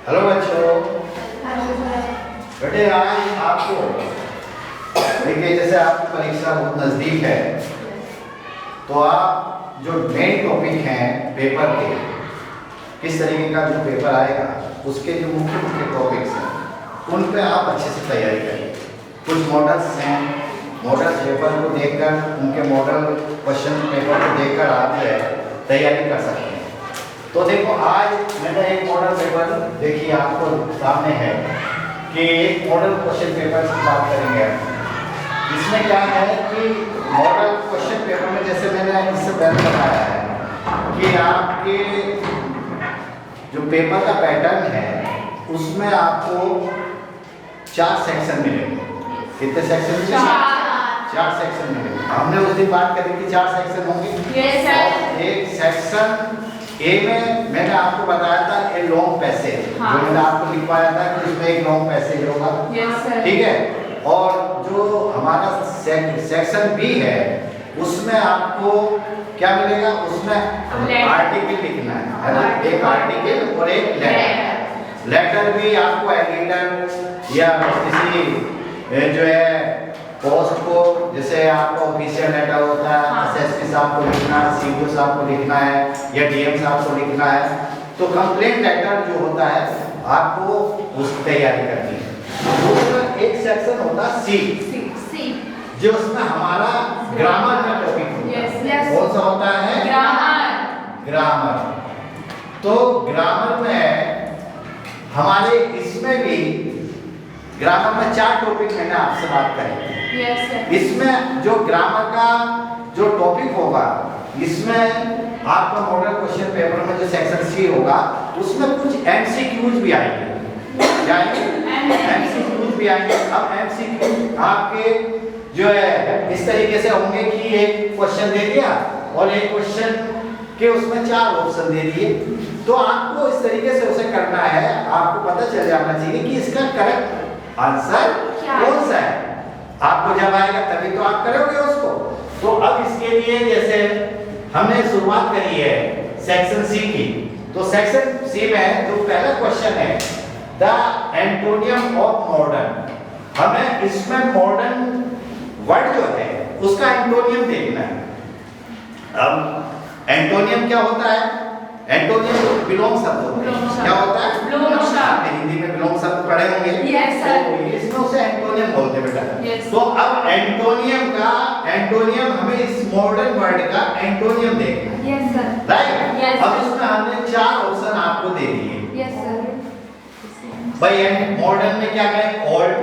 Hello बच्चों, बेटे आज आपको देखिए, जैसे आपकी परीक्षा बहुत नज़दीक है तो आप जो मेन टॉपिक हैं पेपर के, किस तरीके का जो पेपर आएगा उसके जो मुख्य मुख्य टॉपिक्स हैं उन पे आप अच्छे से तैयारी करिए। कुछ मॉडल्स हैं, मॉडल पेपर को देखकर, उनके मॉडल क्वेश्चन पेपर को देखकर आप जो है तैयारी कर सकते हैं। तो देखो, आज मैंने एक मॉडल पेपर देखिए आपको सामने है कि एक मॉडल क्वेश्चन पेपर की बात करेंगे। इसमें क्या है कि मॉडल क्वेश्चन पेपर में, जैसे मैंने इससे पहले बताया है कि आपके जो पेपर का पैटर्न है उसमें आपको 4 सेक्शन मिलेंगे। कितने सेक्शन मिलेंगे? 4 सेक्शन मिलेंगे। हमने उस दिन बात करी थी 4 सेक्शन होंगे। एक सेक्शन ए में मैंने आपको बताया था ए लॉन्ग पैसेज, जो मैंने आपको लिखवाया था कि इसमें एक लॉन्ग पैसेज होगा, ठीक है। और जो हमारा सेक्शन बी है उसमें आपको क्या मिलेगा? उसमें आर्टिकल लिखना है ना, एक आर्टिकल और एक लेटर। लेटर भी आपको एडिटर या किसी जो है पोस्ट को, जैसे आपको ऑफिशियल लेटर होता है, एसएसपी साहब को लिखना है, सीओ साहब को लिखना है या डीएम साहब को लिखना है, तो कंप्लेंट लेटर जो होता है आपको उसकी तैयारी करनी है। दूसरा एक सेक्शन होता है सी, जो उसमें हमारा ग्रामर का टॉपिक होता है। कौन सा होता है? ग्रामर। तो ग्रामर में हमारे इसमें भी ग्रामर में 4 टॉपिक मैंने आपसे बात करी। इसमें जो ग्रामर का जो टॉपिक होगा, इसमें आपका मॉडल क्वेश्चन पेपर में जो सेक्शन सी होगा उसमें कुछ एमसीक्यूज भी आएंगे। क्या आएंगे? एमसीक्यूज भी आएंगे। अब एमसीक्यूज आपके जो है इस तरीके से होंगे कि एक क्वेश्चन दे दिया और एक क्वेश्चन के उसमें 4 ऑप्शन दे दिए, तो आपको इस तरीके से उसे करना है। आपको पता चल जाना चाहिए कि इसका करेक्ट आंसर कौन सा है। आपको जब आएगा तभी तो आप करोगे उसको। तो अब इसके लिए जैसे हमने शुरुआत करी है सेक्शन सी की, तो सेक्शन सी में जो पहला क्वेश्चन है द एंटोनियम ऑफ मॉडर्न, हमें इसमें मॉडर्न वर्ड जो है उसका एंटोनियम देखना है। अब एंटोनियम क्या होता है? एंटोनियम बिलोंग शब्द होता है। क्या होता है? आपने हिंदी में बिलोंग शब्द पढ़े होंगे। तो इसमें उसे एंटोनियम बोलते हैं बेटा। तो अब एंटोनियम हमें इस मॉडर्न वर्ड का एंटोनियम देखना है, राइट? अब इसमें हमने 4 ऑप्शन आपको दे दिए। भाई मॉडर्न में क्या कहें? ओल्ड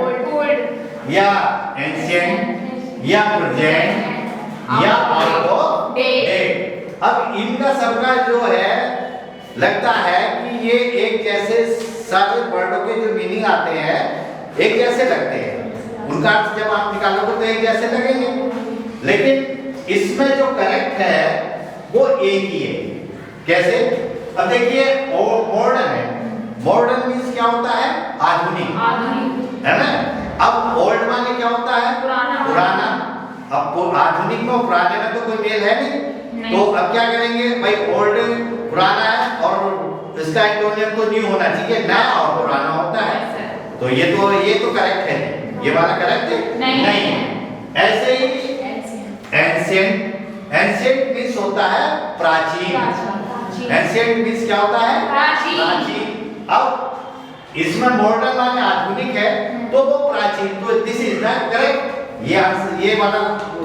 या एंशिएंट या प्रेजेंट या आउट ऑफ डेट। अब इनका सबका जो है लगता है कि ये एक जैसे सारे वर्डों के जो मीनिंग आते हैं एक जैसे लगते हैं, उनका अर्थ जब आप निकालोगे तो एक जैसे लगेंगे, लेकिन इसमें जो करेक्ट है वो एक ही है। कैसे? अब देखिए, मॉडर्न है। मॉडर्न मींस क्या होता है? आधुनिक, है ना। अब ओल्ड माने क्या होता है? पुराना। अब आधुनिक में पुराने में तो कोई मेल है नहीं। तो अब क्या करेंगे भाई? ओल्ड पुराना है और इसका एंटोनियम तो न्यू होना चाहिए, नया और पुराना होता है। तो ये तो करेक्ट है। ये वाला करेक्ट है? नहीं है। ऐसे ही एंशिएंट मींस होता है प्राचीन। एंशिएंट मींस क्या होता है? प्राचीन। अब इसमें मॉडर्न माने आधुनिक है तो वो प्राचीन, तो दिस इज द करेक्ट। ये वाला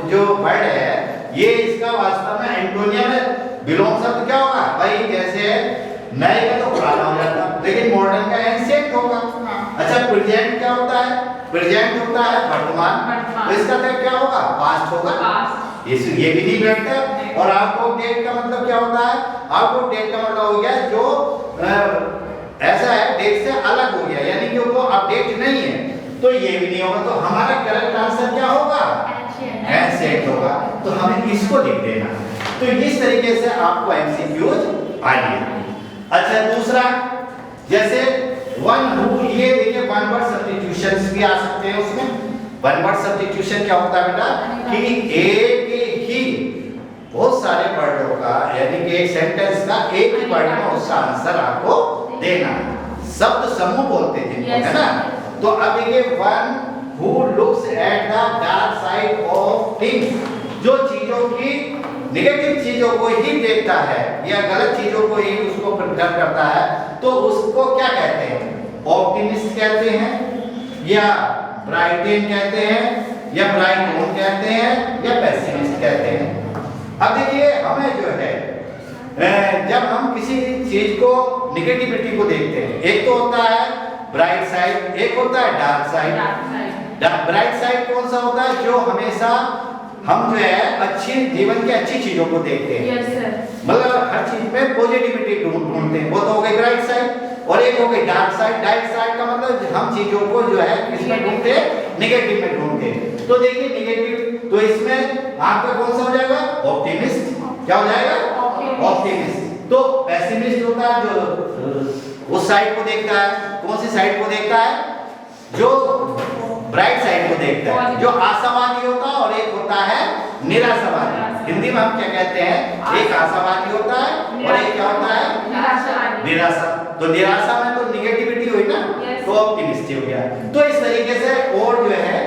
जो वर्ड है ये इसका वास्तव में एंटोनियम है। बिलोंग शब्द क्या होगा भाई? जैसे नए का तो पुराना हो जाता, लेकिन मॉडर्न का एंशिएंट होगा। अच्छा, प्रेजेंट क्या होता है? प्रेजेंट होता है वर्तमान, तो इसका तो क्या होगा? पास्ट होगा। ये भी नहीं बैठता। और आपको डेट का मतलब क्या होता है? आपको डेट का मतलब हो गया जो ऐसा है, डेट से अलग हो गया, यानी कि वो अपडेट नहीं है, तो ये भी नहीं होगा। तो हमारा करेक्ट आंसर क्या होगा? एंशिएंट होगा। तो हमें इसको लिख देना। तो इस तरीके से आपको एमसीक्यूज आएंगे। अच्छा, दूसरा जैसे वन हु, ये देखिए वन वर्ड सब्स्टिट्यूशंस भी आ सकते हैं उसमें। वन वर्ड सब्स्टिट्यूशन क्या होता है बेटा? कि एक ही बहुत सारे वर्डों का, यानी कि एक सेंटेंस का एक ही वर्ड में उसका आंसर आपको देना है। शब्द समूह बोलते थे, है ना। तो अब देखिए one who looks at the dark side of things, जो चीजों की नेगेटिव चीजों को ही देखता है या गलत चीजों को ही उसको प्रेफर करता है, तो उसको क्या कहते हैं? ऑप्टिमिस्ट कहते हैं, या ब्राइटेन कहते हैं, या ब्राइटोन कहते हैं, या पेसिमिस्ट कहते हैं। अब देखिए हमें जो है जब हम किसी चीज को नेगेटिविटी को देखते हैं, एक तो होता है ब्राइट साइड, एक होता है डार्क साइड। ब्राइट साइड कौन सा होता है? जो हमेशा हम जो है अच्छी जीवन की अच्छी चीजों को देखते हैं, मतलब हर चीज में पॉजिटिविटी ढूंढते हैं, वो तो हो गई ब्राइट साइड। और एक हो गई डार्क साइड। डार्क साइड का मतलब हम चीजों को जो है किसमें ढूंढते हैं? नेगेटिव में ढूंढते हैं। तो देखिए नेगेटिव, तो इसमें आपका कौन सा हो जाएगा? ऑप्टिमिस्ट। क्या हो जाएगा? ऑप्टिमिस्ट। तो पेसिमिस्ट होता है जो उस साइड को देखता है, कौन सी साइड को देखता है? जो ब्राइट साइड को देखता है, जो आशावादी होता है, और एक होता है निराशावादी। हिंदी में हम क्या कहते हैं? एक आशावादी होता है और एक क्या होता है? निराशा। तो निराशा में तो निगेटिविटी हुई ना, तो ऑप्टिमिस्ट हो गया। तो इस तरीके से और जो है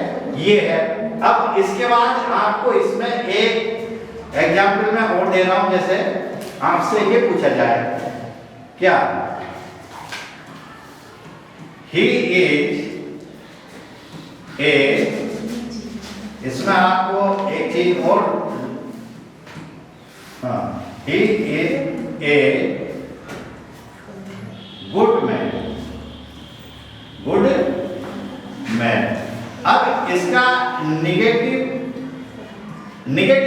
ये है। अब इसके बाद आपको इसमें एक एग्जाम्पल मैं और दे रहा हूं, जैसे आपसे ये पूछा जाए क्या, ही इज ए, इसमें आपको एक चीज और, ही is a good man. Good man. अब इसका निगेटिव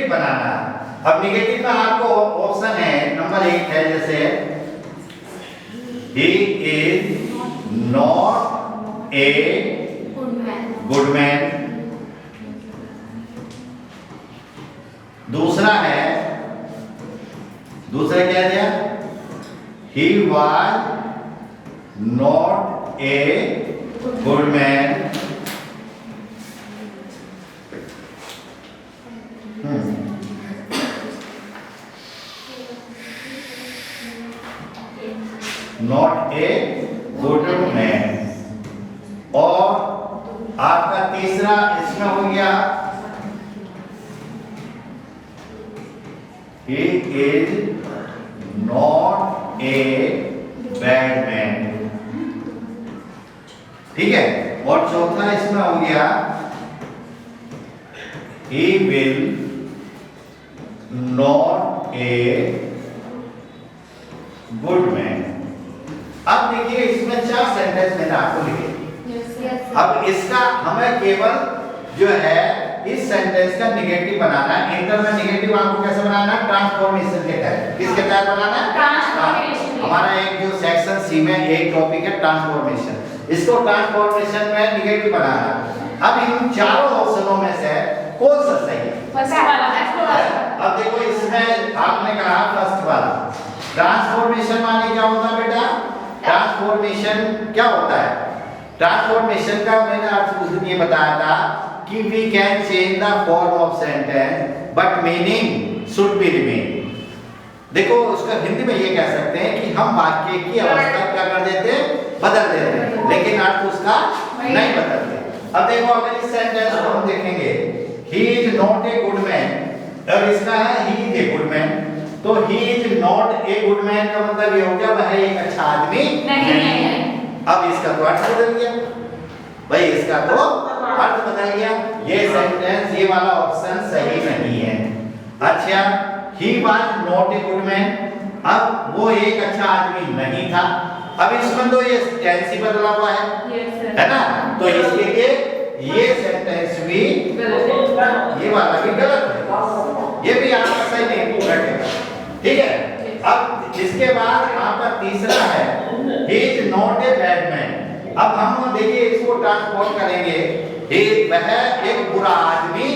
बनाना है। अब निगेटिव में आपको ऑप्शन है, नंबर 1 है, जैसे he is not a good man। दूसरा क्या दिया? he was not a good man। Not a good man. और आपका तीसरा इसमें हो गया, he is not a bad man। ठीक है। और चौथा इसमें हो गया, he will not a good man। अब देखिए इसमें 4 सेंटेंस मैंने आपको लिखे। अब इसका हमें केवल जो है इस सेंटेंस का निगेटिव बनाना है। इंटर में निगेटिव आपको कैसे बनाना है? ट्रांसफॉर्मेशन के तहत। किसके तहत बनाना है? ट्रांसफॉर्मेशन। हमारा एक जो सेक्शन सी में एक टॉपिक है ट्रांसफॉर्मेशन, इसको ट्रांसफॉर्मेशन में निगेटिव बनाना है। अब इन चारों ऑप्शनों में से कौन सा सही है? फर्स्ट वाला। अब देखो इसमें आपने कहा फर्स्ट वाला। ट्रांसफॉर्मेशन माने क्या होता है बेटा? ट्रांसफॉर्मेशन क्या होता है? ट्रांसफॉर्मेशन का मैंने आपको उस दिन ये बताया था कि we can change the form of sentence but meaning should be remain. देखो उसका हिंदी में ये कह सकते हैं कि हम वाक्य की अवस्था क्या कर देते हैं? बदल देते हैं, लेकिन अर्थ उसका नहीं बदलते। अब देखो अगर इस सेंटेंस को हम देखेंगे, he is not a good man, और इसका है he is a good man, तो he is not a good man का मतलब ये हो गया वह एक अच्छा आदमी नहीं है। अब इसका तो अर्थ बदल गया भाई, इसका तो अर्थ बदल गया। ये सेंटेंस, ये वाला ऑप्शन सही नहीं है। अच्छा, he was not a good man, अब वो एक अच्छा आदमी नहीं था। अब इसमें तो ये टेंस ही बदला हुआ है ना, तो इसके लिए ये सेंटेंस भी ये वाला भी गलत है, ये भी आपका सही नहीं बैठेगा। ठीक है। अब इसके बाद आपका तीसरा है, he is not a bad man। अब हम देखिए इसको ट्रांसफॉर्म करेंगे, वह एक बुरा आदमी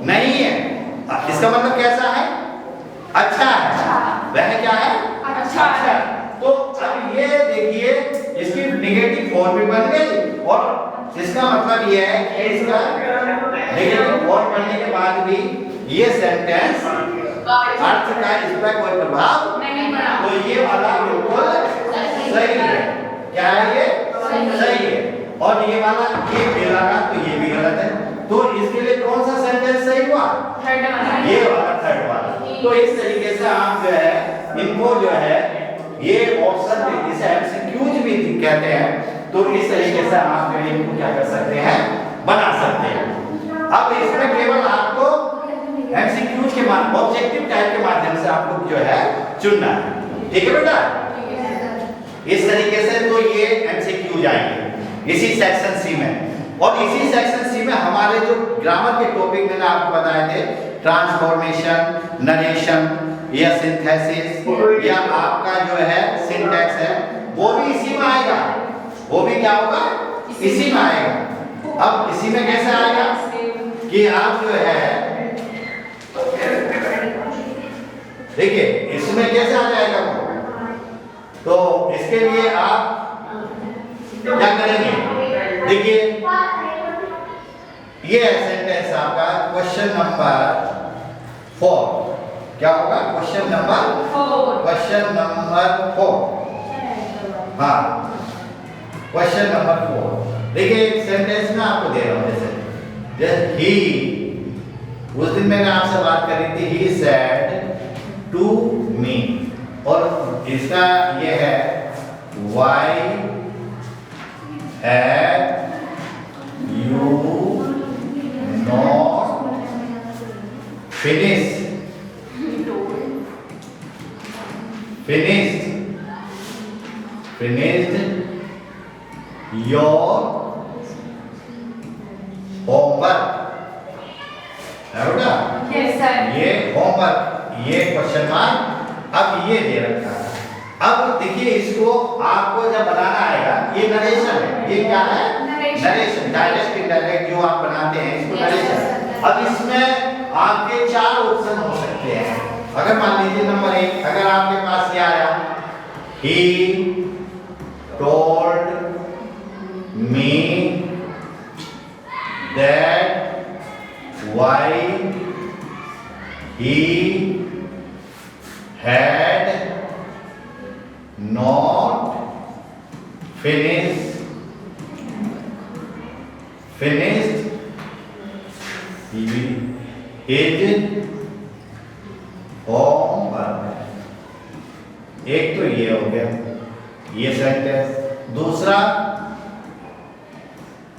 नहीं है। इसका मतलब कैसा है? अच्छा है। वह क्या है? अच्छा है। तो अब ये देखिए इसकी नेगेटिव फॉर्म भी बन गई, और इसका मतलब ये है कि इसका नेगेटिव फॉर्म बनने के बाद भी ये सेंटेंस अर्थ का इस पर कोई प्रभाव नहीं पड़ा, तो ये वाला बिल्कुल सही है। क्या है ये? सही है। और ये वाला ये फेल आ रहा तो ये भी गलत है। तो इसके लिए कौन सा सेंटेंस सही हुआ? थर्ड वाला। ये वाला, थर्ड वाला। तो इस तरीके से आप जो है इनको जो है ये ऑप्शन जिसे एमसीक्यूज भी कहते हैं, तो इस तरीके से आप जो है इनको क्या कर सकते हैं? बना सकते हैं। अब इसमें केवल आपको एमसीक्यूज के माध्यम, ऑब्जेक्टिव टाइप के माध्यम से आपको जो है चुनना है। ठीक है बेटा? इस तरीके से तो ये एमसीक्यूज आएंगे इसी सेक्शन सी में। और इसी सेक्शन सी में हमारे जो ग्रामर के टॉपिक मैंने आपको बताए थे, ट्रांसफॉर्मेशन, नरेशन या सिंथेसिस या आपका जो है सिंटैक्स है, वो भी इसी में आएगा। वो भी क्या होगा? इसी में आएगा। अब इसी में कैसे आएगा कि आप जो है देखिए इसमें कैसे आ जाएगा वो, तो इसके लिए आप क्या करेंगे? देखिए ये सेंटेंस आपका क्वेश्चन नंबर 4 क्या होगा? Question number 4। हाँ, क्वेश्चन नंबर 4। देखिए एक सेंटेंस में आपको दे रहा हूं, जैसे ही, उस दिन मैंने आपसे बात करी थी, ही सेड टू मी, और इसका ये है why have you not finished your homework. है बेटा? Yes sir. ये होमवर्क, ये क्वेश्चन मार्क अब ये दे रखा है। अब देखिए इसको आपको जब बनाना आएगा, ये नरेशन है। ये क्या है? नरेशन, डायरेक्ट इनडायरेक्ट जो आप बनाते हैं इसको नरेशन। अब इसमें आपके 4 ऑप्शन हो सकते हैं। अगर मान लीजिए नंबर 1, अगर आपके पास ये आया, he told me that why he had not finished his homework. एक तो ये हो गया, ये सेंटेंस।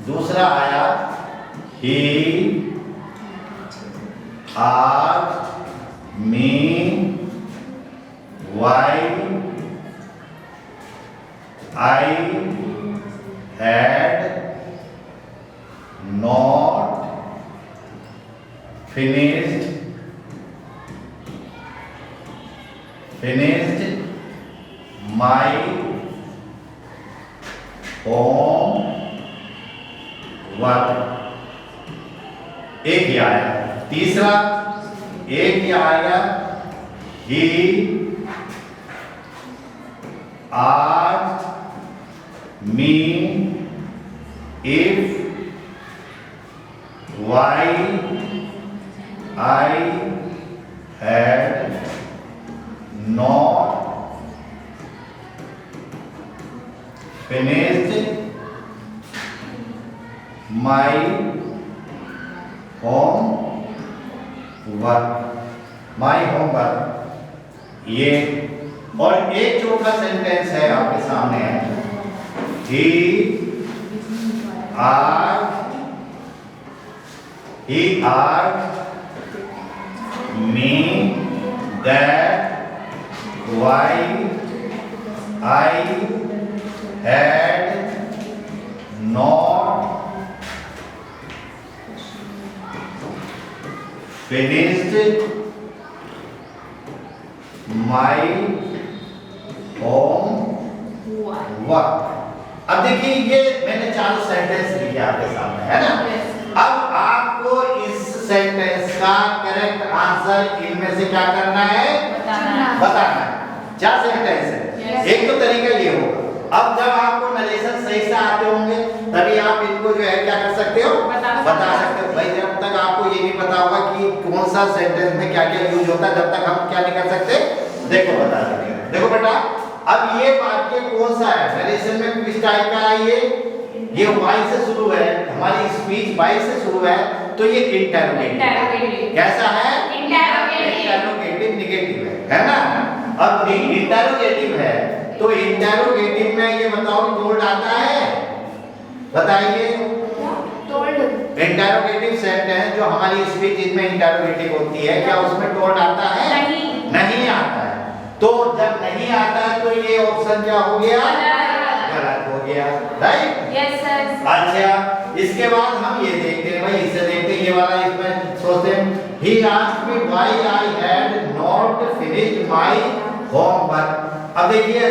दूसरा आया, he asked me why I had not finished my homework। एक ही आया। तीसरा एक ही आएगा, he asked me if why I had not finished my homework। ये और एक चौथा सेंटेंस है आपके सामने है, he asked me that why I had not finished my homework। अब देखिए ये मैंने 4 सेंटेंस लिखे आपके सामने, है ना? अब आपको इस सेंटेंस का करेक्ट आंसर इनमें से क्या करना है? बताना है। 4 सेंटेंस है। एक तो तरीका ये होगा, अब जब आपको नरेशन सही से आते होंगे तभी आप इनको जो है क्या कर सकते हो? बता सकते हो। भाई जब तक आपको ये नहीं पता होगा कि कौन सा सेंटेंस में क्या क्या यूज होता है, जब तक हम क्या नहीं कर सकते? देखो बता सकते हैं। देखो बेटा, अब ये वाक्य कौन सा है? नरेशन में किस टाइप का है ये वाई से शुरू है, हमारी स्पीच वाई से शुरू है, तो ये इंटरोगेटिव कैसा है? इंटरोगेटिव नेगेटिव है ना। अब इंटरोगेटिव है तो इंटरोगेटिव में ये बताओ टोल्ड आता है? बताइए। इंटरोगेटिव सेंटेंस जो हमारी स्पीच इसमें इंटरोगेटिव होती है, क्या उसमें टोल्ड आता है? नहीं आता है। तो जब नहीं आता है तो ये ऑप्शन क्या हो गया? गलत हो गया, राइट? Yes sir. अच्छा, इसके बाद हम ये देखते हैं भाई, इससे देखते हैं ये वाला, इसमें सोचते हैं he asked me why I had not finished my homework। अब देखिए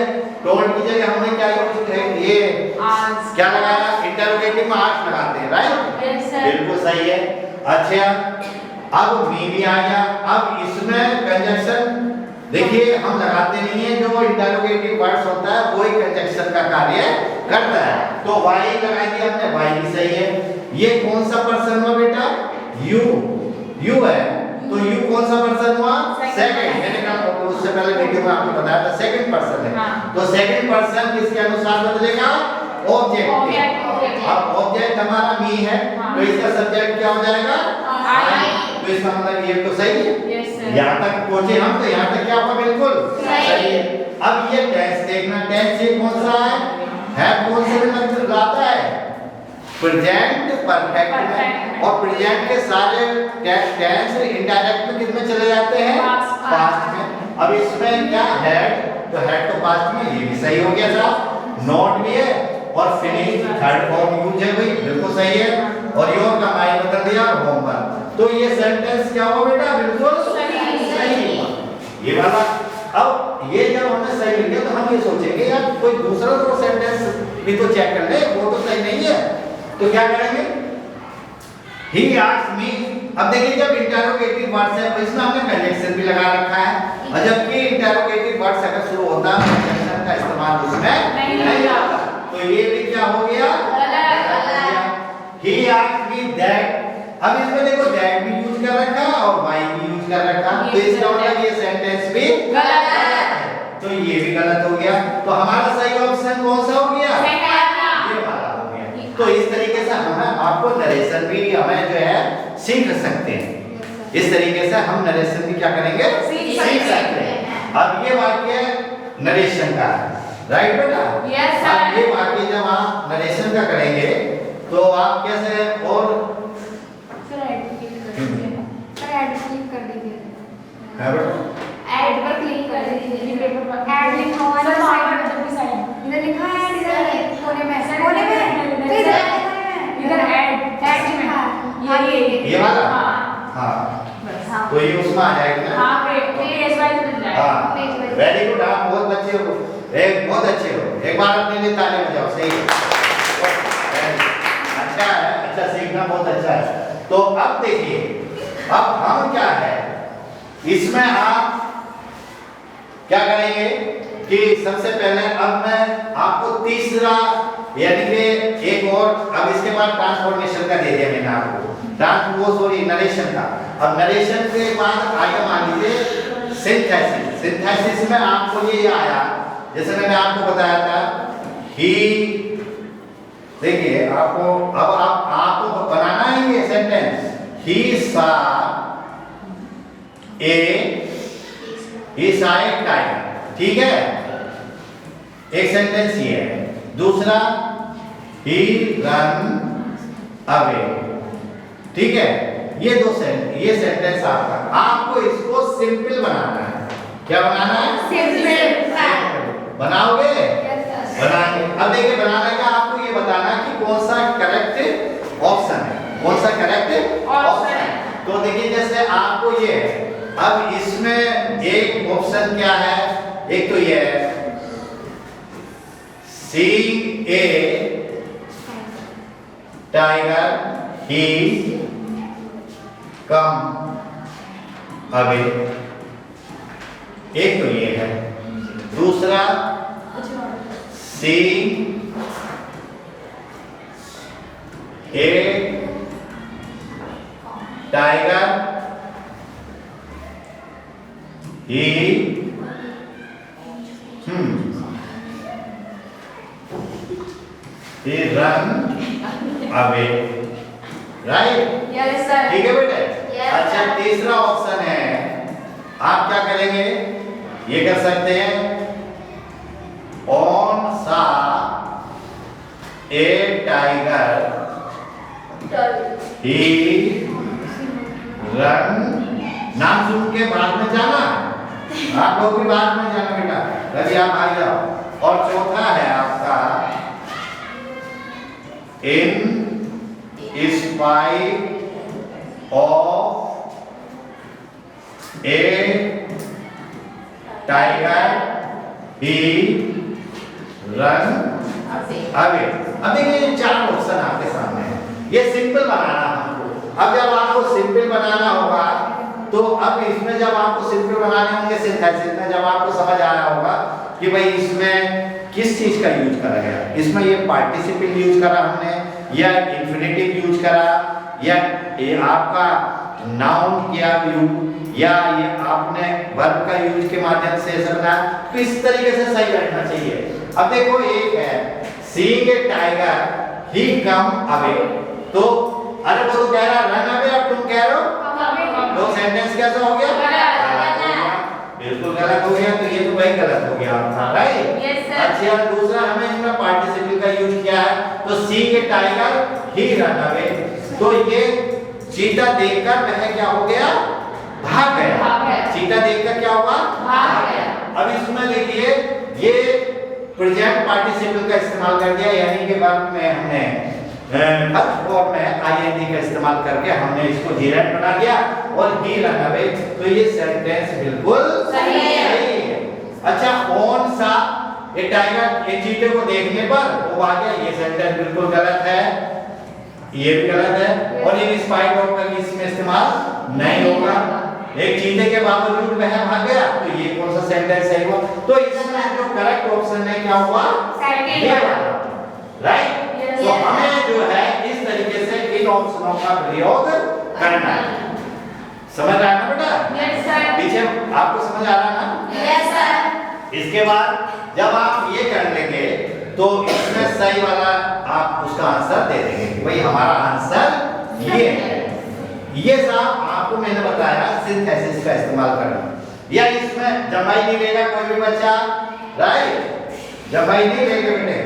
टोल्ड की जगह हमने क्या यूज किया? ये क्या लगाया? इंटरोगेटिव में आस्क लगाते हैं, राइट? Yes sir. बिल्कुल सही है। अच्छा, अब मी भी आ गया। अब इसमें कंजक्शन देखिए हम लगाते नहीं है, जो इंटरोगेटिव वर्ड्स होता है वो ही कंजक्शन का कार्य करता है। तो वाई लगाई दिया हमने, वाई भी सही है। ये कौन सा पर्सन हुआ बेटा? यू है, तो यू कौन सा पर्सन हुआ? सेकंड। मैंने कहा उससे पहले वीडियो में आपको बताया था सेकंड पर्सन है। हाँ। तो सेकंड पर्सन किसके अनुसार बदलेगा? ऑब्जेक्ट। अब ऑब्जेक्ट हमारा मी है, तो इसका सब्जेक्ट क्या हो जाएगा? आई। तो इसका मतलब ये तो सही है। यहाँ तक पहुंचे हम, तो यहाँ तक क्या हुआ? बिल्कुल सही है। अब ये टेंस देखना, टेंस ये कौन सा है कौन से में मतलब आता है? प्रेजेंट परफेक्ट में। और प्रेजेंट के सारे टेंस इनडायरेक्ट में किसमें चले जाते हैं? पास्ट में। अब इसमें क्या हैड, तो हैड तो पास्ट में, ये भी सही हो गया साहब। नॉट भी है और फिनिश थर्ड फॉर्म यूज है भाई, बिल्कुल सही है। और योर का माई बदल दिया और होमवर्क, तो ये सेंटेंस क्या हुआ बेटा? बिल्कुल सही हुआ ये वाला। अब ये जब हमें सही मिल गया तो हम ये सोचेंगे यार कोई दूसरा तो सेंटेंस भी तो चेक कर ले, वो तो सही नहीं है, तो क्या करेंगे? He asked me। अब देखिए जब इंटरोगेटिव वर्ड्स है तो इसमें हमने कंजक्शन भी लगा रखा है, और जबकि इंटरोगेटिव वर्ड्स अगर शुरू होता है कंजक्शन का इस्तेमाल उसमें नहीं होता, तो ये भी क्या हो गया? He asked me that। अब इसमें देखो that भी यूज कर रखा और why भी यूज कर रखा, तो इसका मतलब ये सेंटेंस भी गलत है, तो ये भी गलत हो गया। तो हमारा सही ऑप्शन कौन सा हो गया? ये वाला हो गया। तो इस तरीके से हमें आपको नरेशन भी हमें जो है सीख सकते हैं। इस तरीके से हम नरेशन भी क्या करेंगे? सीख सकते हैं। अब ये वाक्य नरेशन का है, राइट बेटा? Yes sir. अब ये वाक्य जब आप नरेशन का करेंगे तो आप कैसे और कर दीजिए। है बेटा? ऐड पर क्लिक कर दीजिए, पेपर पर ऐड लिखा हुआ है साइड में, इधर लिखा है, इधर कोने में तो इधर ऐड में ये वाला? हाँ, तो ये उसमें आ जाएगा ना? हाँ, पेज वाइज बन जाएगा। हाँ, वेरी गुड, आप बहुत अच्छे हो, बहुत अच्छे हो। एक बार अपने लिए ताली बजाओ, सही है, अच्छा है, अच्छा सीखना बहुत अच्छा है। तो अब देखिए, अब हम क्या है इसमें आप क्या करेंगे कि सबसे पहले अब मैं आपको तीसरा यानी कि एक और, अब इसके बाद ट्रांसफॉर्मेशन का दे दिया मैंने आपको, नरेशन का। अब नरेशन के बाद आगे मान लीजिए सिंथेसिस। सिंथेसिस में आपको ये आया, जैसे मैंने आपको बताया था ही, देखिए आपको अब आपको बनाना है ये sentence, he saw a tiger, ठीक है, एक सेंटेंस ये है। दूसरा he run away, ठीक है, ये ये सेंटेंस आपको इसको सिंपल बनाना है। क्या बनाना है? सिंपल। बनाओगे? बनाएंगे। अब देखिए बनाने का आपको ये बताना कि कौन सा करेक्ट ऑप्शन है, कौन सा करेक्ट ऑप्शन है। तो देखिए जैसे आपको ये, अब इसमें एक ऑप्शन क्या है, एक तो ये है seeing a tiger he come away, एक तो ये है। दूसरा seeing a tiger he he run away, right? Yes sir. ठीक है बेटे। Yes, अच्छा sir. तीसरा ऑप्शन है, आप क्या करेंगे, ये कर सकते हैं, कौन सा ए टाइगर ही रन, नाम सुन के बाद में जाना, आप लोग भी बाद में जाना बेटा, कभी आप आ जाओ। और चौथा है आपका in spite of A tiger he run away. अब देखिए ये चार ऑप्शन आपके सामने है, ये सिंपल बनाना हमको। अब जब आपको सिंपल बनाना होगा तो अब इसमें जब आपको सिंपल बनाने होंगे सिंथेसिस में जब आपको समझ आ रहा होगा कि भाई इसमें किस चीज का यूज करा गया, इसमें ये पार्टिसिपल यूज करा हमने या इंफिनिटिव यूज करा या ये आपका नाउन किया यूज या ये आपने वर्ब का यूज के माध्यम से ऐसा बनाया, तो इस तरीके से सही बैठना चाहिए। अब देखो एक है seeing a tiger he come away, तो अरे वो तो कह रहा रन अवे, अब तुम कह रहे हो तो सेंटेंस कैसा हो गया, बिल्कुल गलत हो गया। तो ये तो भाई गलत हो गया आपका, राइट? अच्छा दूसरा हमें इसमें पार्टिसिपल का यूज किया है, तो seeing a tiger he run away, तो ये चीता देखकर वह क्या हो गया, भाग गया। चीता देखकर क्या हुआ, भाग गया। अब इसमें देखिए ये प्रेजेंट पार्टिसिपल का इस्तेमाल कर दिया, यानी कि वर्ब में हमने फर्स्ट फॉर्म में आईएनजी का इस्तेमाल करके हमने इसको ही रन बना दिया और ही रन अवे, तो ये सेंटेंस बिल्कुल सही है। अच्छा कौन सा ये टाइगर ये चीते को देखने पर वो आ गया, ये सेंटेंस बिल्कुल गलत है, ये भी गलत है। और ये स्पाइट ऑफ का इसमें इस्तेमाल नहीं होगा, एक चीते के बावजूद वह भाग गया, तो ये कौन सा सेंटेंस सही हुआ, तो इसमें जो करेक्ट ऑप्शन है क्या हुआ, ये वाला, राइट? तो हमें जो है इस तरीके से इन ऑप्शनों का प्रयोग करना है। समझ रहा है ना बेटा? Yes sir. पीछे आपको समझ आ रहा है ना? Yes sir. इसके बाद जब आप ये कर लेंगे तो इसमें सही वाला आप उसका आंसर दे देंगे कि भाई हमारा आंसर ये है। ये साहब आपको मैंने बताया सिंथेसिस का इस्तेमाल करना, या इसमें जमाई नहीं लेगा कोई भी बच्चा, राइट? जमाई नहीं लेगा बेटे।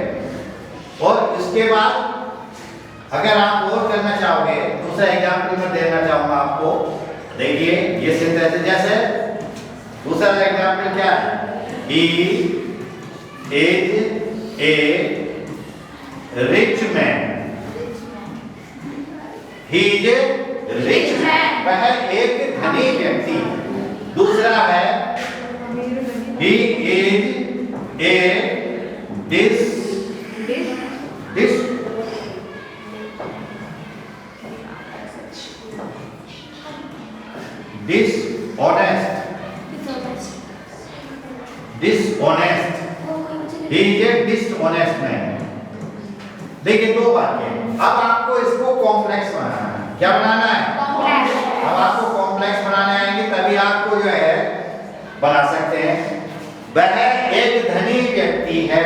और इसके बाद अगर आप और करना चाहोगे, दूसरा एग्जाम्पल मैं देना चाहूंगा आपको, देखिए ये सिंथेसिस जैसे दूसरा एग्जाम्पल क्या है, he is a rich man, he is a rich man, वह एक धनी व्यक्ति। दूसरा है he is a dishonest, he is a dishonest man। देखिए दो बातें, अब आपको इसको कॉम्प्लेक्स बनाना है। क्या बनाना है? कॉम्प्लेक्स। अब आपको कॉम्प्लेक्स बनाने आएंगे तभी आपको जो है बना सकते हैं। वह एक धनी व्यक्ति है,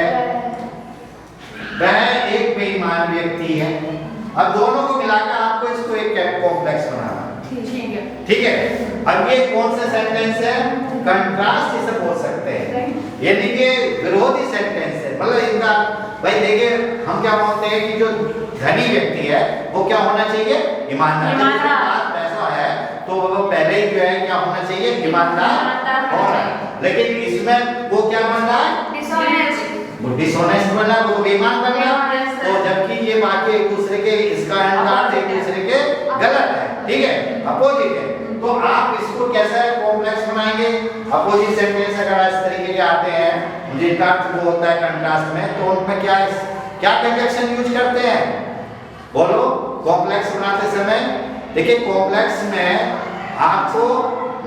वह एक बेईमान व्यक्ति है। अब दोनों को मिलाकर आपको इसको एक कॉम्प्लेक्स बनाना है, ठीक है? अब ये कौन सा सेंटेंस है, कंट्रास्ट इसे बोल सकते हैं, यानी कि विरोधी सेंटेंस है। मतलब इनका भाई देखिए हम क्या बोलते हैं कि जो धनी व्यक्ति है वो क्या होना चाहिए, ईमानदार। पैसा है तो वो पहले ही जो है क्या होना चाहिए, ईमानदार होना। लेकिन इसमें वो क्या बन रहा है, डिसऑनेस्ट बन रहा है, वो बेईमान बन रहा है। तो जबकि ये बातें एक दूसरे के, इसका अनुपात एक दूसरे के गलत है, ठीक है, अपोजिट है। तो आप इसको कैसा कॉम्प्लेक्स बनाएंगे, अपोजिट सेंटेंस अगर इस तरीके के आते हैं जिनका अर्थ वो होता है कंट्रास्ट में, तो उनमें क्या क्या कंजक्शन यूज करते हैं, बोलो कॉम्प्लेक्स बनाते समय। देखिए कॉम्प्लेक्स में आपको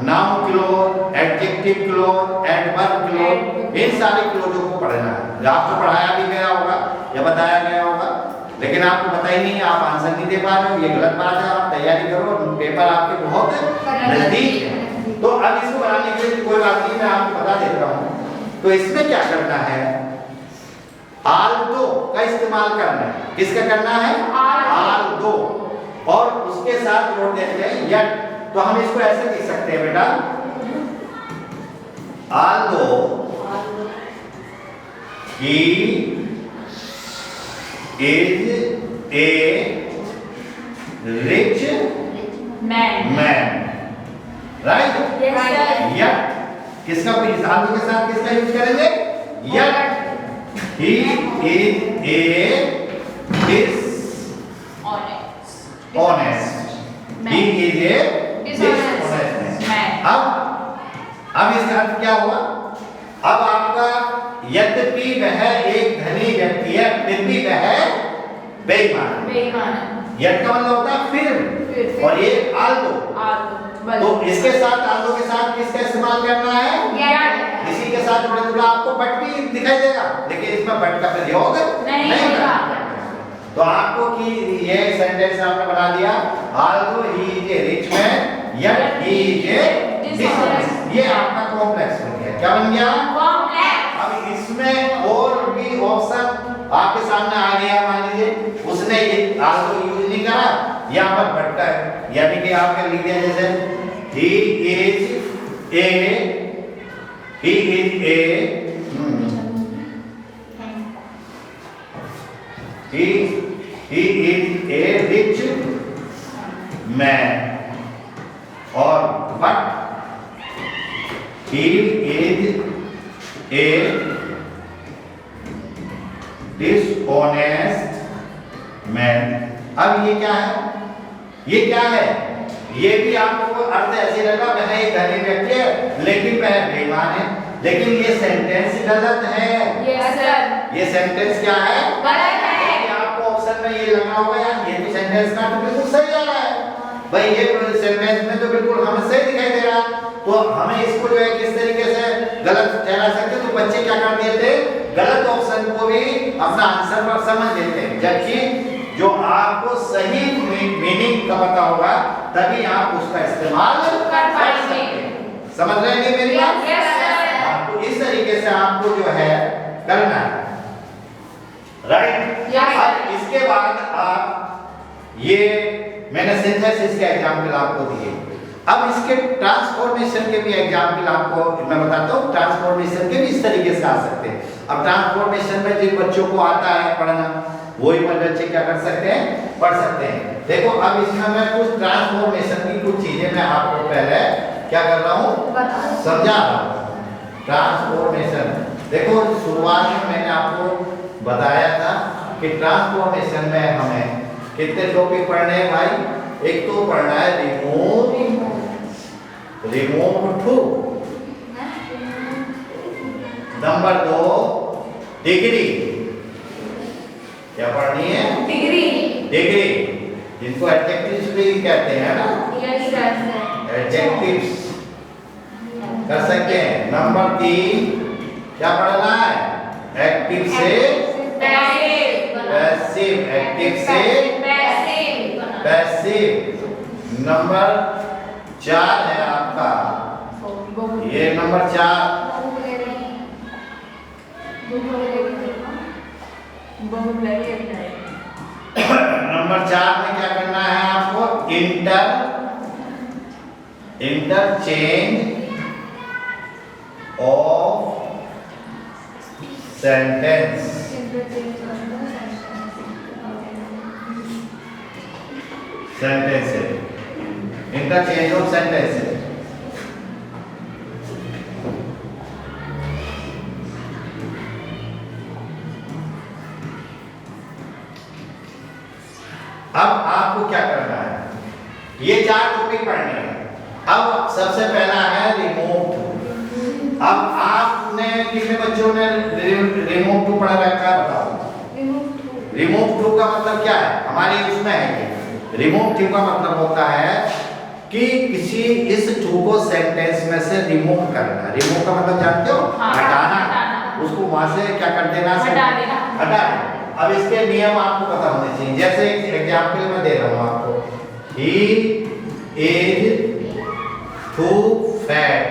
noun clause, adjective clause, adverb clause, इन सारे क्लोजों को पढ़ना है। आपको पढ़ाया भी गया होगा या बताया गया होगा, लेकिन आपको पता ही नहीं, आप आंसर नहीं दे पा रहे हो, ये गलत बात है। आप तैयारी करो, पेपर आपके बहुत नजदीक है। तो अब इसको बनाने के लिए कोई बात नहीं, मैं आपको बता देता हूँ। तो इसमें क्या करना है, आल्दो का इस्तेमाल करना है। किसका करना है? आल्दो। और उसके साथ जोड़ देते हैं यट। तो हम इसको ऐसे लिख सकते हैं बेटा, Aldous he is A rich man, right? Yet किसका आल्दो के साथ किसका यूज करेंगे? Yet. He is a dishonest. He is a dishonest man. अब इसका अर्थ क्या हुआ? अब आपका यद्यपि वह एक धनी व्यक्ति है, फिर भी वह बेईमान है। यद का मतलब होता है फिर, और ये आल्दो। तो इसके साथ आल्दो के साथ किसका इस्तेमाल करना है? इसी के साथ थोड़ा आपको बट भी दिखाई देगा, लेकिन इसमें बट का प्रयोग नहीं होगा। तो आपको कि ये सेंटेंस आपने बना दिया, Aldous he is A rich man yet he is A dishonest. ये आपका कॉम्प्लेक्स बन गया। क्या बन गया? कॉम्प्लेक्स। अब इसमें और भी ऑप्शन आपके सामने आ गया। मान लीजिए उसने ये आल्दो यूज नहीं करा, यहाँ पर बट का, यानी कि आपके लिख दिया जैसे he is a he is a rich man, और but he is a dishonest man। अब ये क्या है? ये क्या है? ये भी आपको अर्थ ऐसे लगा वह एक धनी व्यक्ति है लेकिन वह बेईमान है, लेकिन ये सेंटेंस गलत है। Yes sir. ये सेंटेंस क्या है? गलत है। आपको ऑप्शन में ये लगा होगा यार, ये तो सेंटेंस का तो बिल्कुल सही आ रहा है भाई, ये सेंटेंस में तो बिल्कुल हमें सही दिखाई दे रहा है। तो हमें इसको जो है किस तरीके से गलत ठहरा सकते, तो बच्चे क्या कर देते, गलत ऑप्शन को भी अपना आंसर पर समझ लेते हैं, जबकि जो आपको सही मीनिंग का पता होगा तभी आप उसका इस्तेमाल कर पाएंगे। समझ रहे हैं मेरी बात? Yes sir. तो इस तरीके से आपको जो है करना है, राइट? अब इसके बाद आप ये मैंने सिंथेसिस के एग्जाम्पल आपको दिए। अब इसके ट्रांसफॉर्मेशन के भी एग्जाम्पल आपको मैं बताता हूँ। ट्रांसफॉर्मेशन के भी इस तरीके से आ सकते हैं। अब ट्रांसफॉर्मेशन में जिन बच्चों को आता है पढ़ना, वही बच्चे क्या कर सकते हैं? पढ़ सकते हैं। देखो अब इसमें मैं कुछ ट्रांसफॉर्मेशन की कुछ चीजें मैं आपको पहले क्या कर रहा हूँ, समझा रहा हूँ। ट्रांसफॉर्मेशन देखो, शुरुआत में मैंने आपको बताया था कि ट्रांसफॉर्मेशन में हमें कितने टॉपिक पढ़ने हैं भाई? एक तो पढ़ना है रिमूव टू, नंबर 2 डिग्री। क्या पढ़नी है? डिग्री। जिनको एडजेक्टिव्स भी कहते हैं ना, एडजेक्टिव्स कर सकते हैं। नंबर 3 क्या पढ़ना है? एक्टिव से पैसिव, एक्टिव से पैसिव। नंबर 4 है आपका, ये नंबर 4 नंबर 4 में क्या करना है आपको? Interchange of sentence. Interchange of sentence. अब आपको क्या करना है? ये 4 टॉपिक पढ़ने हैं। अब सबसे पहला है रिमूव टू। अब आपने कितने बच्चों ने रिमूव टू पढ़ा रखा है? बताओ। रिमूव टू का मतलब क्या है? हमारे उसमें है ये रिमूव टू का मतलब होता है कि किसी इस टू को सेंटेंस में से रिमूव करना। रिमूव का मतलब जानते हो? हटाना। उसको वहां से क्या कर देना? हटा देना। अब इसके नियम आपको पता होने चाहिए। जैसे एक एग्जाम्पल मैं दे रहा हूँ आपको, ही इज टू फैट।